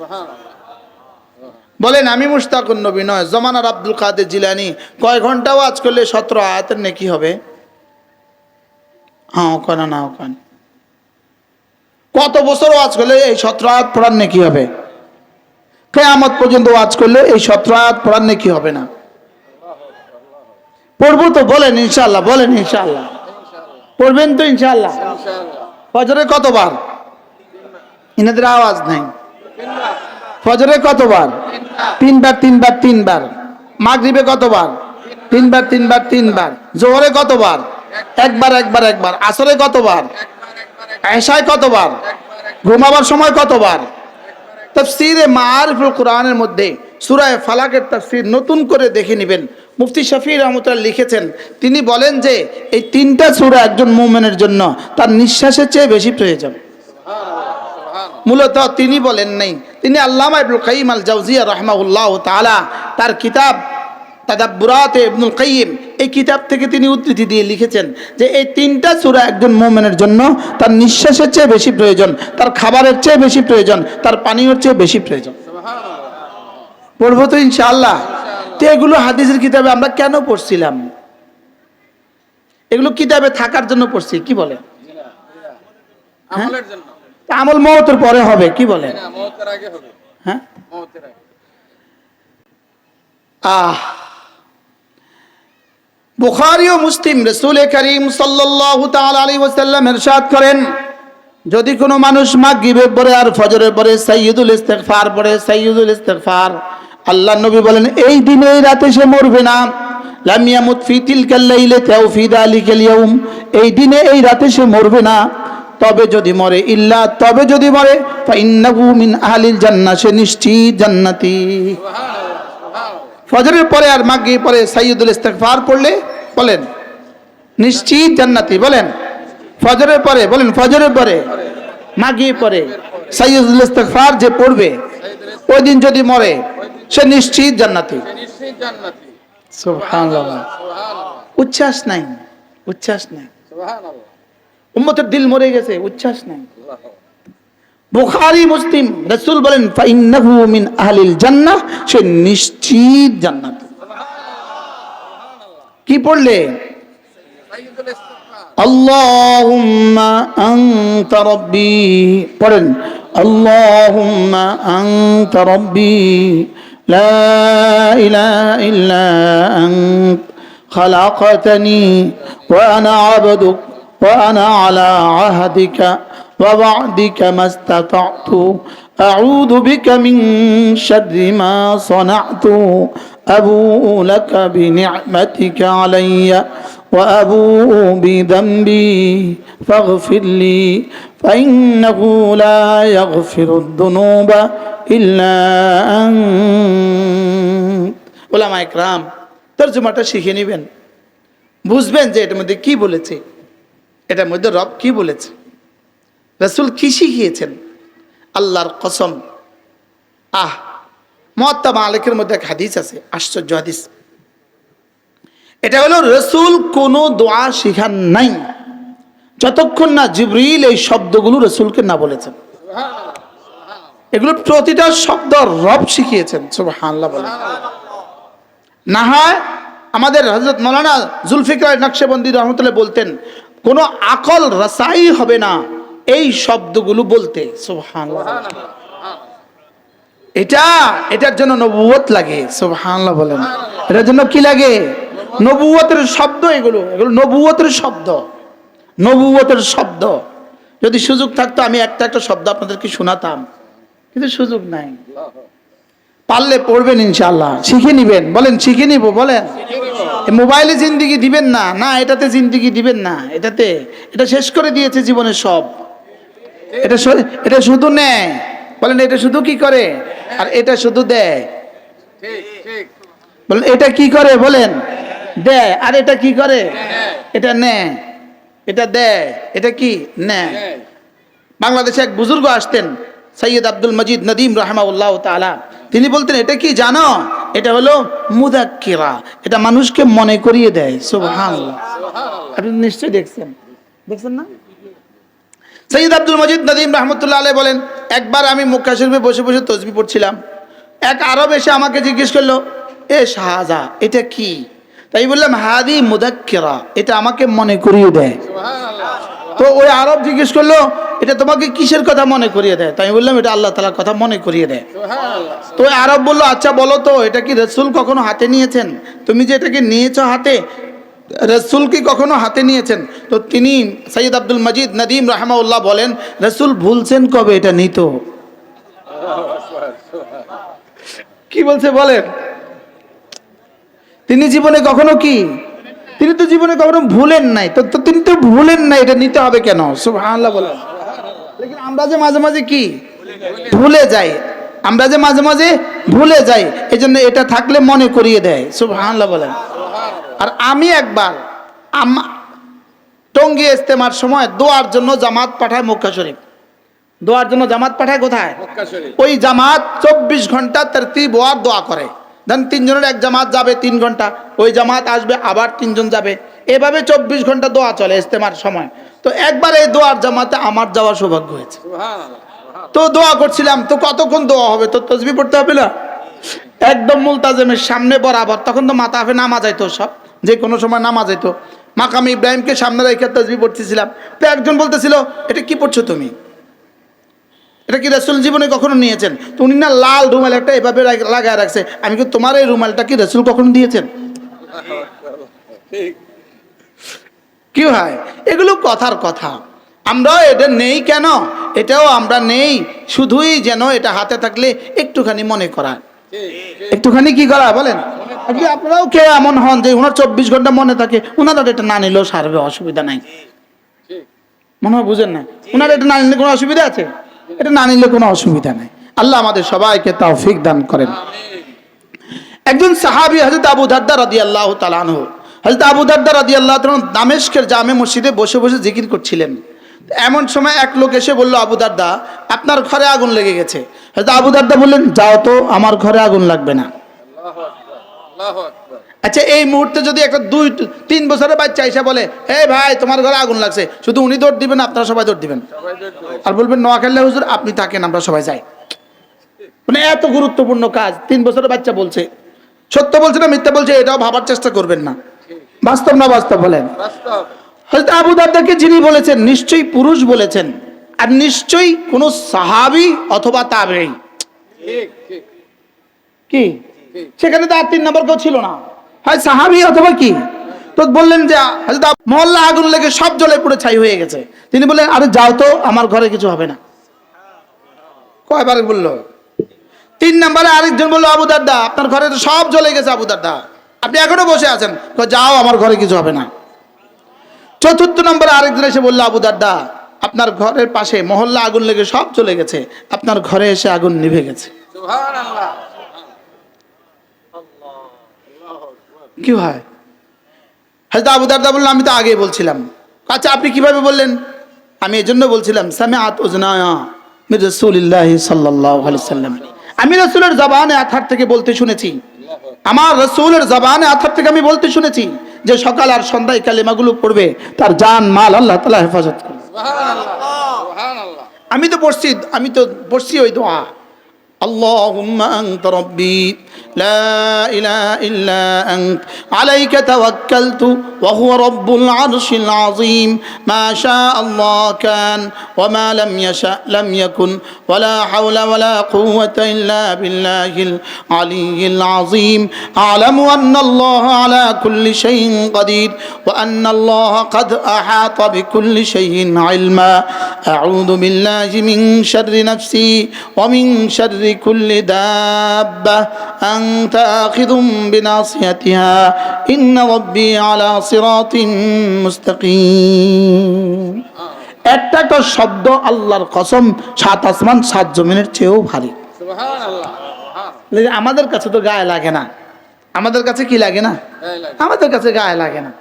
বলেন আমি মুশতাকুন নবী নয়, জমানার আব্দুল কাদের জিলানী কয় ঘন্টা ওয়াজ করলে 17 আয়াতের নেকি হবে? হ্যাঁ কানা না কান, কত বছর ওয়াজ করলে এই 17 আয়াত পড়ার নেকি হবে? কিয়ামত পর্যন্ত ওয়াজ করলে এই 17 আয়াত পড়ার নেকি হবে না? পড়বো তো? বলেন ইনশাআল্লাহ, বলেন ইনশাআল্লাহ। পড়বেন তো ইনশাআল্লাহ? ফজরে কতবার? ইনাদের আওয়াজ নাই। ফজরে কতবার? 3 বার 3 বার 3 বার। মাগরিবে কতবার? 3 বার 3 বার 3 বার। জোহরে কতবার? একবার একবার একবার। আসরে কতবার? এশায় কতবার? ঘুমাবার সময় কতবার? তাফসীরে মাআরিফুল কোরআনের মধ্যে সূরা ফালাকের তাফসীর নতুন করে দেখে নেবেন। মুফতি শফি রহমতুল্লাহ লিখেছেন, তিনি বলেন যে এই 3টা সূরা একজন মুমিনের জন্য তার নিঃশ্বাসের চেয়ে বেশি প্রয়োজন। মূলত তিনি বলেন নাই, তিনি আল্লামা ইবনুল কাইয়িম আল জাওজিয়া রাহিমাহুল্লাহ তাআলা তার কিতাব তাদাব্বুরাতে ইবনুল কাইয়িম, এই কিতাব থেকে তিনি উদ্ধৃতি দিয়ে লিখেছেন যে এই 3টা সূরা একজন মুমিনের জন্য তার নিঃশ্বাসের চেয়ে বেশি প্রয়োজন, তার খাবারের চেয়ে বেশি প্রয়োজন, তার পানীয়ের চেয়ে বেশি প্রয়োজন। পড়বো তো ইনশাআল্লাহ। তো এগুলো হাদিসের কিতাবে আমরা কেন পড়ছিলাম? এগুলো কিতাবে থাকার জন্য পড়ছি, কি বলে? আমলের জন্য। আমল মওতের পরে হবে, কি বলে? না, মওতের আগে হবে। হ্যাঁ, মওতের আগে। বুখারী ও মুসলিম রাসূল করিম সাল্লাল্লাহু তাআলা আলাইহি ওয়াসাল্লাম ইরশাদ করেন, যদি কোনো মানুষ মাগরিবের পরে আর ফজরের পরে সাইয়্যিদুল ইস্তিগফার পড়ে, সাইয়্যিদুল ইস্তিগফার, আল্লাহর নবী বলেন এই দিনে এই রাতে সে মরবে না। লাম ইয়ামুত ফি তিলকাল লাইলাতি আও ফি যালিকাল ইয়াউম, এই দিনে এই রাতে সে মরবে না। তবে যদি মরে, ইল্লা, তবে যদি মরে, ফা ইন্নাহু মিন আহলিল জান্নাহ, সে নিশ্চিত জান্নাতি। সুবহানাল্লাহ, সুবহানাল্লাহ। ফজরের পরে আর মাগরিব পরে সাইয়্যিদুল ইস্তিগফার পড়লে বলেন নিশ্চিত জান্নাতি। বলেন ফজরের পরে, বলেন ফজরের পরে, মাগরিব পরে সাইয়্যিদুল ইস্তিগফার যে পড়বে ওই দিন যদি মরে সে নিশ্চিত জান্নাতি। সে নিশ্চিত জান্নাতি। সুবহানাল্লাহ। সুবহানাল্লাহ, উচ্ছ্বাস নাই, উচ্ছ্বাস নাই, সুবহানাল্লাহ। উম্মতের দিল মরে গেছে, উচ্ছ্বাস নাই। আল্লাহ। বুখারী মুসলিম রাসূল বলেন ফাইন্নাহু মিন আহলিল জান্নাহ, সে নিশ্চিত জান্নাতি। কি পড়লে? সাইয়্যিদুল ইস্তিগফার। আল্লাহুম্মা আনতা রাব্বি, পড়েন আল্লাহুম্মা আনতা রাব্বি লা ইলাহা ইল্লা আনত খালাকতানি ওয়া আনা আবদুক ওয়া আনা আলা আহদিকা ওয়া ওয়া'দিকা মাস্তাতা'তু আউযু বিকা মিন শাররি মা সানা'তু আবু'ু লাকা বিনি'মাতিকা আলাইয়া وأبوء بذنبي فاغفر لي فإنه لا يغفر الذنوب إلا أنت। উলামায়ে কেরাম তরজমাটা শিখে নেবেন, বুঝবেন যে এটার মধ্যে কি বলেছে, এটার মধ্যে রব কি বলেছে, রাসূল কি শিখিয়েছেন। আল্লাহর কসম, মুয়াত্তা মালিকের মধ্যে এক হাদিস আছে, আশ্চর্য হাদিস। এটা হলো রসুল কোন দোয়া শিখান নাই যতক্ষণ না জিবরিল এই শব্দগুলো রসুলকে না বলেছেন। এগুলো প্রতিটা শব্দ রব শিখিয়েছেন। সুবহানাল্লাহ বলেন। না হয় আমাদের হযরত মাওলানা জুলফিকার নকশবন্দি রহমতুল্লাহ বলতেন কোন আকল রসাই হবে না এই শব্দগুলো বলতে। সুবহানাল্লাহ। এটার জন্য নবুয়ত লাগে। সুবহানাল্লাহ বলেন। এটার জন্য কি লাগে? নবুয়তের শব্দ। এগুলো নবুয়তের শব্দ, নবুয়তের শব্দ। যদি সুযোগ থাকতো আমি একটা একটা শব্দ আপনাদেরকে শোনাতাম, কিন্তু সুযোগ নাই। পারলে পড়বেন ইনশাআল্লাহ, শিখে নিবেন। বলেন শিখে নিব। বলেন মোবাইলে জিন্দিগি দিবেন না, না এটাতে জিন্দিগি দিবেন না। এটা শেষ করে দিয়েছে জীবনের সব। এটা শুধু নেয়। বলেন এটা শুধু কি করে? আর এটা শুধু দেয়। ঠিক ঠিক। বলেন এটা কি করে? বলেন দেয়। আর এটা কি করে? এটা নেয়। এটা দেয়। এটা কি নেয়। বাংলাদেশে এক বুজুর্গ আসতেন, সৈয়দ আব্দুল মজিদ নদীম রাহমাহুল্লাহ তাআলা। তিনি বলতেন এটা কি জানো? এটা হলো মুযাক্কিরা, এটা মানুষকে মনে করিয়ে দেয়। সুবহানাল্লাহ। আপনি নিশ্চয়ই দেখছেন না? সৈয়দ আব্দুল মজিদ নদীম রাহমাতুল্লাহ আলাইহি বলেন, একবার আমি মক্কা শরীফে বসে বসে তাসবিহ পড়ছিলাম। এক আরব এসে আমাকে জিজ্ঞেস করলো, এ শাহজা এটা কি? তাই বললাম হাদি মুযাক্কিরা, এটা আমাকে মনে করিয়ে দেয়। তো ওই আরব জিজ্ঞেস করলো, এটা তোমাকে কিসের কথা মনে করিয়ে দেয়? তাই বললাম এটা আল্লাহ তাআলার কথা মনে করিয়ে দেয়। তো ওই আরব বললো, আচ্ছা বলো তো এটা কি রাসূল কখনো হাতে নিয়েছেন? তুমি যে এটাকে নিয়েছো হাতে, রাসূল কি কখনো হাতে নিয়েছেন? তো তিনি সৈয়দ আব্দুল মজিদ নদীম রাহমাহুল্লাহ বলেন, রাসূল ভুলছেন কবে এটা নিত? কি বলছে বলেন? তিনি জীবনে কখনো কি, তিনি তো জীবনে কখনো ভুলেন নাই। তো তিনি তো ভুলেন নাই, এটা নিতে হবে কেন? সুবহানাল্লাহ বলেন। লেকিন আমরা যে মাঝে মাঝে কি ভুলে যাই, আমরা যে মাঝে মাঝে ভুলে যাই, এই জন্য এটা থাকলে মনে করিয়ে দেয়। সুবহানাল্লাহ বলেন। আর আমি একবার টঙ্গী ইজতেমার সময় দোয়ার জন্য জামাত পাঠায় মক্কা শরীফ। দোয়ার জন্য জামাত পাঠায় কোথায়? মক্কা শরীফ। ওই জামাত 24 ঘন্টা তারতিব ওয়ার দোয়া করে। দেন 3 জনের এক জামাত যাবে 3 ঘন্টা, ওই জামাত আসবে আবার 3 জন যাবে, এভাবে 24 ঘন্টা দোয়া চলে ইজতেমার সময়। তো একবার এই দোয়ার জামাতে আমার যাওয়ার সৌভাগ্য হয়েছে। তো দোয়া করছিলাম, তো কতক্ষণ দোয়া হবে? তো তাসবিহ পড়তে হবে না? একদম মুলতাজিমের সামনে বরাবর। তখন তো মাতাফে নামাজ আইতো, সব যে কোনো সময় নামাজ আইতো। মাকাম ইব্রাহিমকে সামনে রেখে তাসবিহ পড়তেছিলাম। তো একজন বলতেছিল, এটা কি পড়ছো তুমি? এটা কি রাসূল জীবনে কখনো নিয়েছেন? তো উনি না লাল রুমাল একটা এভাবে লাগায় রাখছে, আমি কি তোমার এই রুমালটা কি রাসূল কখনো দিয়েছেন? ঠিক কি হয় এগুলো কথার কথা। আমরা এটা নেই কেন? এটাও আমরা নেই শুধুই যেন এটা হাতে থাকলে একটুখানি মনে করা, একটুখানি কি করা বলেন। আজকে আপনারাও কে এমন হন যে ওনার 24 ঘন্টা মনে থাকে, ওনারা এটা না নিলেও সারবে, অসুবিধা নাই, ঠিক মনে হয় বুঝেন না? ওনার এটা না নিলে কোনো অসুবিধা আছে? এটা না নিলে কোনো অসুবিধা নাই। আল্লাহ আমাদের সবাইকে তৌফিক দান করেন। একজন সাহাবী হযরত আবু দারদা রাদিয়াল্লাহু তাআলা আনহু, হযরত আবু দারদা রাদিয়াল্লাহু তাআলা দামেস্কের জামে মসজিদে বসে বসে জিকির করছিলেন। এমন সময় এক লোক এসে বলল, আবু দারদা আপনার ঘরে আগুন লেগে গেছে। হযরত আবু দারদা বললেন, যাও তো, আমার ঘরে আগুন লাগবে না। আল্লাহু আকবার আল্লাহু আকবার আচ্ছা এই মুহূর্তে যদি একটা 2-3 বছরের বাচ্চা এসে বলে, হে ভাই তোমার ঘরে আগুন লাগছে, শুধু উনি দৌড় দিবেন, আপনারা সবাই দৌড় দিবেন সবাই দেখবে আর বলবেন নোয়াখালী হুজুর আপনি থাকেন, আমরা সবাই যাই। মানে এত গুরুত্বপূর্ণ কাজ 3 বছরের বাচ্চা বলছে, সত্য বলছে না মিথ্যা বলছে এটাও ভাবার চেষ্টা করবেন না। বাস্তব না বাস্তব বলেন? বাস্তব হযরত আবু দারদাকে যিনি বলেছেন নিশ্চয়ই পুরুষ বলেছেন, আর নিশ্চয়ই কোনো সাহাবী অথবা তাবেঈ। ঠিক ঠিক কি ঠিক সেখানে তো আর 3 নম্বর কেউ ছিল না, হয় সাহাবী অথবা কি। তো বললেন যে হযরত মহল্লা আগুন লেগে সব জ্বলে পুড়ে ছাই হয়ে গেছে। তিনি বললেন, আরে যাও তো, আমার ঘরে কিছু হবে না। কয়বার বললো? 3 নম্বরে আরেকজন বললো, আবু দারদা আপনার ঘরে তো সব জ্বলে গেছে, আবু দারদা আপনি এখনো বসে আছেন, কয় যাও আমার ঘরে কিছু হবে না। 4র্থ নম্বরে আরেকজন এসে বললো, আবু দারদা আপনার ঘরের পাশে মহল্লা আগুন লেগে সব চলে গেছে, আপনার ঘরে এসে আগুন নিভে গেছে। সুবহানাল্লাহ কি হয়? হযরত আবু দারদা বললেন, আমি তো আগেই বলছিলাম। আচ্ছা আপনি কিভাবে বললেন? আমি এজন্য বলছিলাম, সামিআত উযনায়া মির রাসূলিল্লাহি সাল্লাল্লাহু আলাইহি সাল্লাম, আমি রাসূলের জবানে আথার থেকে বলতে শুনেছি, আমার রাসূলের জবানে আথার থেকে আমি বলতে শুনেছি যে সকাল আর সন্ধ্যায় কালিমাগুলো পড়বে তার জান মাল আল্লাহ তাআলা হেফাজত করবে। সুবহানাল্লাহ সুবহানাল্লাহ আমি তো পড়ছি ওই দোয়া, আল্লাহুম্মা আনতা রাব্বি লা ইলাহা ইল্লা আনত আলাইকা তাওয়াক্কালতু ওয়া হুয়া রাব্বুল আরশিল আযীম মা শাআ আল্লাহ কান ওয়া মা লাম ইয়াশা লাম ইয়াকুন ওয়া লা হাওলা ওয়া লা কুওয়াতা ইল্লা বিল্লাহিল আলিয়্যিল আযীম আ'লামু আন্না আল্লাহ আলা কুল্লি শাইইন কাদির ওয়া আন্না আল্লাহ قد أحاط بكل شيء علما أعوذ بالله من شر نفسي ومن شر كل دابة أنت آخذ بناصيتها إن ربي على صراط مستقيم। একটা একটা শব্দ আল্লাহর কসম 7 আসমান 7 জমিনের চেয়েও ভারী। সুবহানাল্লাহ আমাদের কাছে তো গায়ে লাগে না, আমাদের কাছে কি লাগে না? আমাদের কাছে গায়ে লাগে না।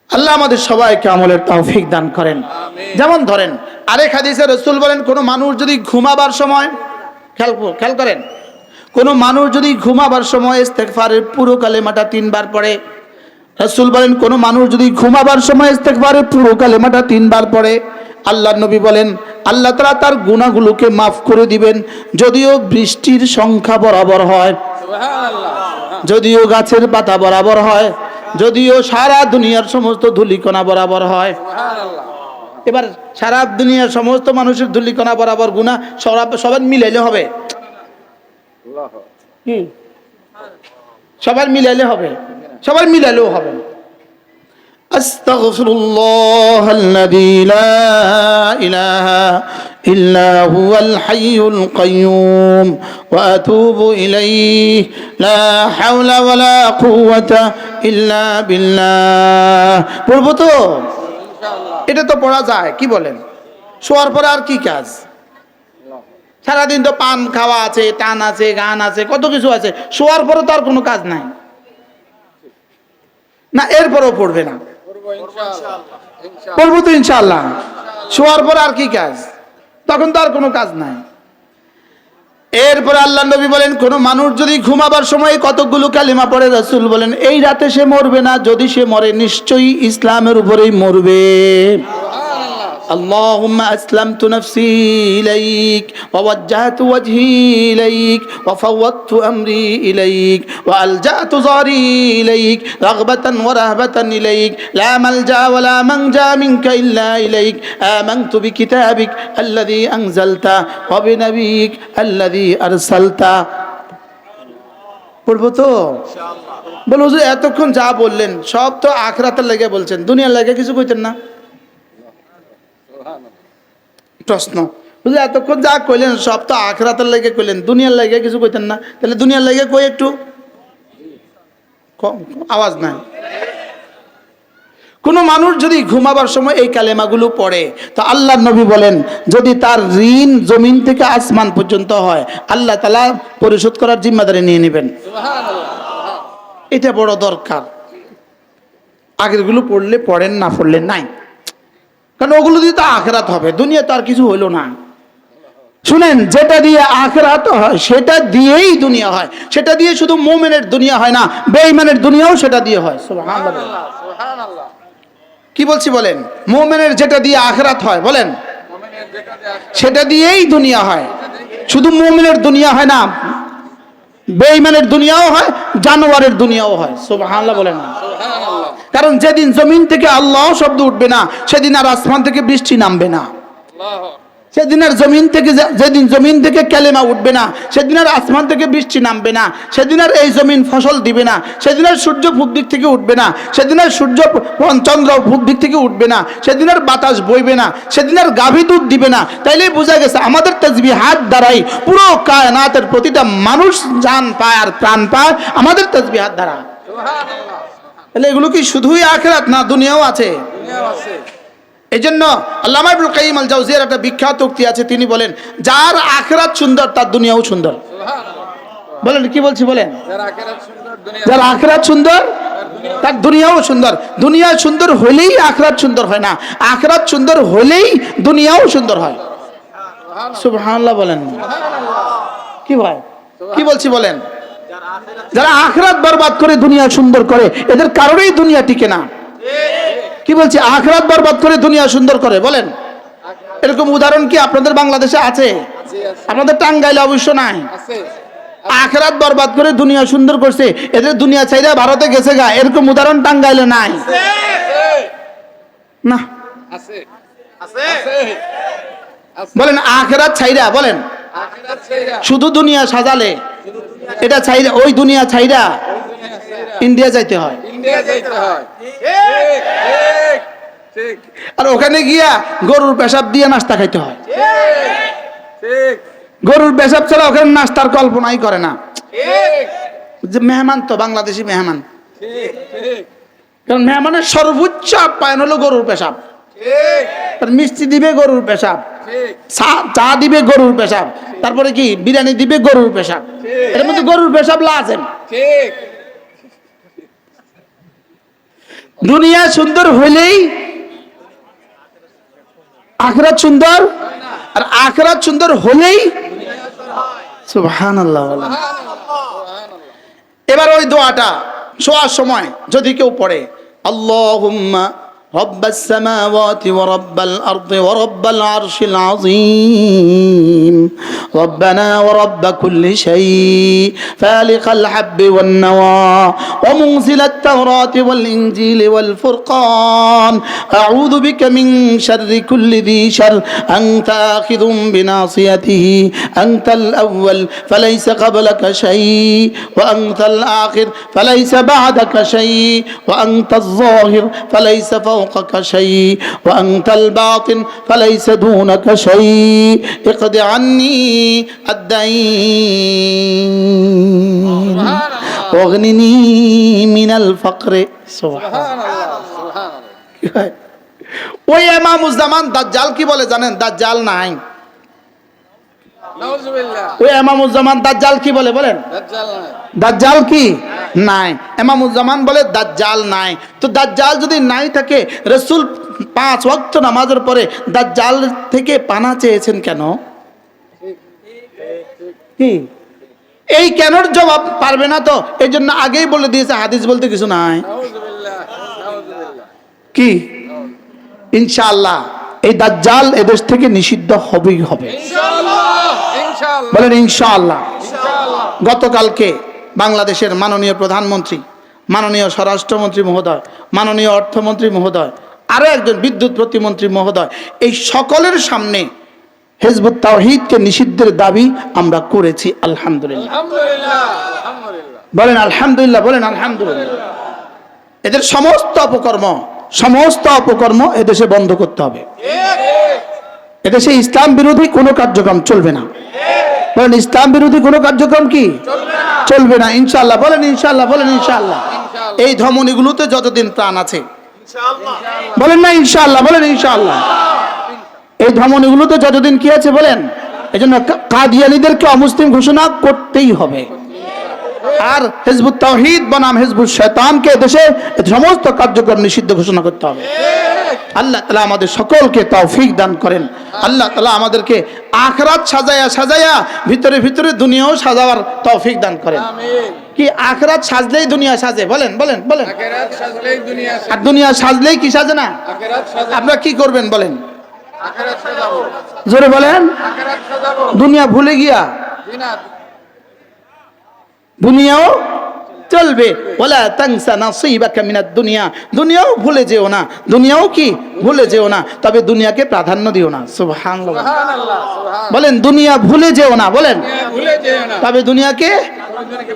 আল্লাহ আমাদের সবাইকে আমলের তৌফিক দান করেন। যেমন ধরেন আরেক হাদিসে রাসূল বলেন, কোনো মানুষ যদি ঘুমাবার সময়, খেয়াল করেন, কোনো মানুষ যদি ঘুমাবার সময় ইস্তেগফারের পুরো কালেমাটা 3 বার পড়ে, রাসূল বলেন কোনো মানুষ যদি ঘুমাবার সময় ইস্তেগফারের পুরো কালেমাটা 3 বার পড়ে, আল্লাহর নবী বলেন আল্লাহ তাআলা তার গুনাহগুলোকে মাফ করে দিবেন, যদিও বৃষ্টির সংখ্যা বরাবর হয়, সুবহানাল্লাহ যদিও গাছের পাতা বরাবর হয়, যদিও সারা দুনিয়ার সমস্ত ধূলিকণা বরাবর হয়। সুবহানাল্লাহ এবার সারা দুনিয়ার সমস্ত মানুষের ধূলিকণা বরাবর গুনাহ সবার মিলাইলে হবে আল্লাহ কি? সবার মিলাইলে হবে? সবার মিলাইলেও হবে না। আস্তাগফিরুল্লাহ আল্লাযী লা ইলাহা ইল্লা হুয়াল হাইয়ুল কাইয়্যুম ওয়া আতুবু ইলাইহি লা হাওলা ওয়া লা কুওয়াতা ইল্লা বিল্লাহ। পড়ব তো? ইনশাআল্লাহ এটা তো পড়া যায়, কি বলেন? শোয়ার পরে আর কি কাজ? সারাদিন তো পান খাওয়া আছে, টান আছে, গান আছে, কত কিছু আছে, শোয়ার পরে তো আর কোনো কাজ নাই না। এরপরেও পড়বে না? করব ইনশাআল্লাহ ইনশাআল্লাহ পড়বো তো ইনশাআল্লাহ। শোয়ার পরে আর কি কাজ? তখন তো আর কোনো কাজ নাই। এরপরে আল্লাহ নবী বলেন কোন মানুষ যদি ঘুমাবার সময় কতগুলো কালিমা পড়ে, রাসূল বলেন এই রাতে সে মরবে না, যদি সে মরে নিশ্চয়ই ইসলামের উপরেই মরবে। اللهم أسلمت نفسي إليك ووجهت وجهي إليك وفوضت أمري إليك وألجأت ظهري إليك رغبة ورهبة إليك لا ملجأ ولا منجا منك إلا إليك آمنت بكتابك الذي أنزلت وبنبيك الذي أرسلت পড়বো তো বল হুজুর এতক্ষণ যা বললেন সব তো আখিরাতের লাগে বলছেন দুনিয়ার লাগে কিছু কইতেন না প্রশ্ন হুজুর এতক্ষণ যা কইলেন সব তো আখিরাতের লাগে কইলেন দুনিয়ার লাগে কিছু কইতেন না তাহলে দুনিয়ার লাগে কই একটু আওয়াজ নাই কোন মানুষ যদি ঘুমাবার সময় এই কালেমাগুলো পড়ে তো আল্লাহর নবী বলেন যদি তার ঋণ জমিন থেকে আসমান পর্যন্ত হয় আল্লাহ তাআলা পরিশোধ করার জিম্মাদারি নিয়ে নেবেন এটা বড় দরকার আগেরগুলো পড়লে পড়েন না পড়লে নাই কারণ ওগুলো দিয়ে তো আখিরাত হবে দুনিয়া তো আর কিছু হইলো না শুনেন যেটা দিয়ে আখিরাত হয় সেটা দিয়েই দুনিয়া হয় সেটা দিয়ে শুধু মুমিনের দুনিয়া হয় না বেঈমানের দুনিয়াও সেটা দিয়ে হয় সুবহানাল্লাহ সুবহানাল্লাহ কি বলছি বলেন মুমিনের যেটা দিয়ে আখিরাত হয় বলেন মুমিনের যেটা দিয়ে সেটা দিয়েই দুনিয়া হয় শুধু মুমিনের দুনিয়া হয় না বেঈমানের দুনিয়াও হয় জানোয়ারের দুনিয়াও হয় সুবহানাল্লাহ বলেন না সুবহানাল্লাহ কারণ যেদিন জমিন থেকে আল্লাহ শব্দ উঠবে না সেদিন আর আসমান থেকে বৃষ্টি নামবে না আল্লাহ সেদিন আর জমিন থেকে যেদিন জমিন থেকে কালেমা উঠবে না সেদিন আর আসমান থেকে বৃষ্টি নামবে না সেদিন আর এই জমিন ফসল দিবে না সেদিন আর সূর্য পূব দিক থেকে উঠবে না সেদিন আর সূর্য চন্দ্র পূব দিক থেকে উঠবে না সেদিন আর বাতাস বইবে না সেদিন আর গাভী দুধ দিবে না তাইলেই বোঝা গেছে আমাদের তাসবিহাত দ্বারাই পুরো কায়নাতের প্রতিটা মানুষ জান পায় আর প্রাণ পায় আমাদের তাসবিহাত দ্বারা সুবহানাল্লাহ তাহলে এগুলো কি শুধুই আখিরাত না দুনিয়াও আছে দুনিয়াও আছে এই জন্য আল্লামা ইবনুল কাইয়িম আল জাওজিয়ার একটা বিখ্যাত উক্তি আছে তিনি বলেন যার আখিরাত সুন্দর তার দুনিয়াও সুন্দর সুবহানাল্লাহ বলেন কি বলছি বলেন যার আখিরাত সুন্দর দুনিয়া যার আখিরাত সুন্দর তার দুনিয়াও সুন্দর দুনিয়া সুন্দর হলেই আখিরাত সুন্দর হয় না আখিরাত সুন্দর হলেই দুনিয়াও সুন্দর হয় সুবহানাল্লাহ বলেন কি ভাই কি বলছি বলেন যারা আখিরাত বরবাদ করে দুনিয়া সুন্দর করে এদের কারণেই দুনিয়া টিকে না কি বলছি আখিরাত বরবাদ করে দুনিয়া সুন্দর করে বলেন এরকম উদাহরণ কি আপনাদের বাংলাদেশে আছে আপনাদের টাঙ্গাইলে অবশ্য নাই আছে আখিরাত বরবাদ করে দুনিয়া সুন্দর করছে এদের দুনিয়া চাইরা ভারতে গেছে গা এরকম উদাহরণ টাঙ্গাইলে নাই না আছে আছে আছে বলেন আখিরাত ছাইরা বলেন আখিরাত ছাইরা শুধু দুনিয়া সাজালে এটা ছাইরা ওই দুনিয়া ছাইরা দুনিয়া ছাইরা ইন্ডিয়া যাইতে হয় ইন্ডিয়া যাইতে হয় ঠিক ঠিক ঠিক আর ওখানে গিয়া গরুর পেশাব দিয়ে নাস্তা খাইতে হয় ঠিক গরুর পেশাব ছাড়া ওখানে নাস্তার কল্পনাই করে না ঠিক যে মেহমান তো বাংলাদেশি মেহমান ঠিক ঠিক কারণ মেহমানের সর্বোচ্চ আপ্যায়ন হলো গরুর পেশাব ঠিক আর মিষ্টি দিবে গরুর পেশাব ঠিক চা দিবে গরুর পেশাব তারপরে কি বিরিয়ানি দিবে গরুর পেশাব এর মধ্যে গরুর পেশাব লাজেম ঠিক দুনিয়া সুন্দর হইলেই আখিরাত সুন্দর আর আখিরাত সুন্দর হলেই সুবহানাল্লাহ বলেন। এবার ওই দোয়াটা শোয়ার সময় যদি কেউ পড়ে আল্লাহুম্মা রব্বাস সামাওয়াতি ওয়া রব্বাল আরদি ওয়া রব্বাল আরশিল আযীম রব্বানা ওয়া রব্বা কুল্লি শাই ফালিকাল হাব্বি ওয়ান নাওয়া ওয়া মুনজিলাত তাওরাতি ওয়াল ইনজিলি ওয়াল ফুরকান আউযু বিকা মিন শাররি কুল্লি যী শার আনতা আখিযুম বিনাসিয়াতিহি আনতাল আউয়াল ফালাইসা ক্বাবলাকা শাই ওয়া আনতাল আখির ফালাইসা বা'দাকা শাই ওয়া আনতাল যাহির ফালাইসা فوقك شيء وأنت الباطن فليس دونك شيء اقض عني الدين واغنني من الفقر سبحان সুবহানাল্লাহ ওই ইমামুজ্জামান দাজ্জাল কি বলে জানেন দাজ্জাল নাই নাউজুবিল্লাহ ওই ইমামুজ্জামান দাজ্জাল কি বলে বলেন দাজ্জাল নাই দাজ্জাল কি নাই ইমামুজ্জামান বলে দাজ্জাল নাই তো দাজ্জাল যদি নাই থাকে রাসূল 5 ওয়াক্ত নামাজের পরে দাজ্জাল থেকে পানা চেয়েছেন কেন কি এই কেনর জবাব পারবে না তো এইজন্য আগেই বলে দিয়েছে হাদিস বলতে কিছু নাই নাউজুবিল্লাহ নাউজুবিল্লাহ কি ইনশাআল্লাহ এই দাজ্জাল এদেশ থেকে নিষিদ্ধ হবেই হবে, ইনশাআল্লাহ ইনশাআল্লাহ বলেন ইনশাআল্লাহ। ইনশাআল্লাহ। গতকালকে বাংলাদেশের মাননীয় প্রধানমন্ত্রী, মাননীয় স্বরাষ্ট্রমন্ত্রী মহোদয়, মাননীয় অর্থমন্ত্রী মহোদয়, আরো একজন বিদ্যুৎ প্রতিমন্ত্রী মহোদয়, এই সকলের সামনে হিজবুত তাওহীদকে নিষিদ্ধের দাবি আমরা করেছি। আলহামদুলিল্লাহ, আলহামদুলিল্লাহ আলহামদুলিল্লাহ। বলেন আলহামদুলিল্লাহ, বলেন আলহামদুলিল্লাহ। এদের সমস্ত অপকর্ম এদেশে বন্ধ করতে হবে। এদেশে ইসলাম বিরোধী কোনো কার্যক্রম চলবে না। বলেন ইসলাম বিরোধী কোনো কার্যক্রম কি চলবে না, ইনশাআল্লাহ, বলেন ইনশাআল্লাহ, বলেন ইনশাআল্লাহ। এই ধমনীগুলোতে যতদিন প্রাণ আছে, বলেন না ইনশাআল্লাহ, বলেন ইনশাআল্লাহ। এই ধমনীগুলোতে যতদিন কি আছে বলেন, এই জন্য কাদিয়ানীদেরকে অমুসলিম ঘোষণা করতেই হবে। আর হিজবুত তাওহীদ বনাম হিজবুত শয়তানকে দেশে সমস্ত কার্যক্রম নিষিদ্ধ ঘোষণা করতে হবে। আল্লাহ তাআলা আমাদের সকলকে তৌফিক দান করেন। আল্লাহ তাআলা আমাদেরকে আখিরাত সাজায়া ভিতরে ভিতরে দুনিয়াও সাজাবার তৌফিক দান করেন। আমিন। কি আখিরাত সাজলেই দুনিয়া সাজে? বলেন বলেন বলেন। আখিরাত সাজলেই দুনিয়া সাজে। আর দুনিয়া সাজলেই কি সাজে না? আখিরাত সাজে। আপনারা কি করবেন বলেন? আখিরাত সাজাবো। জোরে বলেন। আখিরাত সাজাবো। দুনিয়া ভুলে গিয়া জিনা দুনিয়াও চলবে। ওয়ালা তানসা নাসিবাকা মিনাদ দুনিয়া, দুনিয়াও ভুলে যেও না, দুনিয়াও কি ভুলে যেও না, তবে দুনিয়াকে প্রাধান্য দিও না। সুবহানাল্লাহ, সুবহানাল্লাহ সুবহান। বলেন দুনিয়া ভুলে যেও না, বলেন ভুলে যেও না। তবে দুনিয়াকে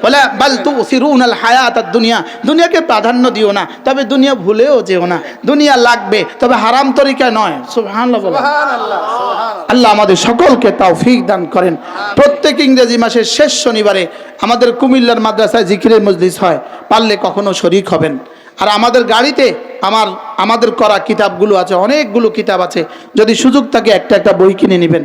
বলে বাল তুসিরুনাল হায়াতাদ দুনিয়া, দুনিয়াকে প্রাধান্য দিও না, তবে দুনিয়া ভুলেও যেও না। দুনিয়া লাগবে, তবে হারাম তরিকা নয়। সুবহানাল্লাহ বলেন। সুবহানাল্লাহ সুবহানাল্লাহ। আল্লাহ আমাদের সকলকে তৌফিক দান করেন। প্রত্যেক ইংরেজি মাসের শেষ শনিবারে আমাদের কুমিল্লার মাদ্রাসায় জিকিরের মজলিস হয়, পারলে কখনো শরীক হবেন। আর আমাদের গাড়িতে আমাদের করা কিতাবগুলো আছে, অনেকগুলো কিতাব আছে, যদি সুযোগ থাকে একটা একটা বই কিনে নেবেন।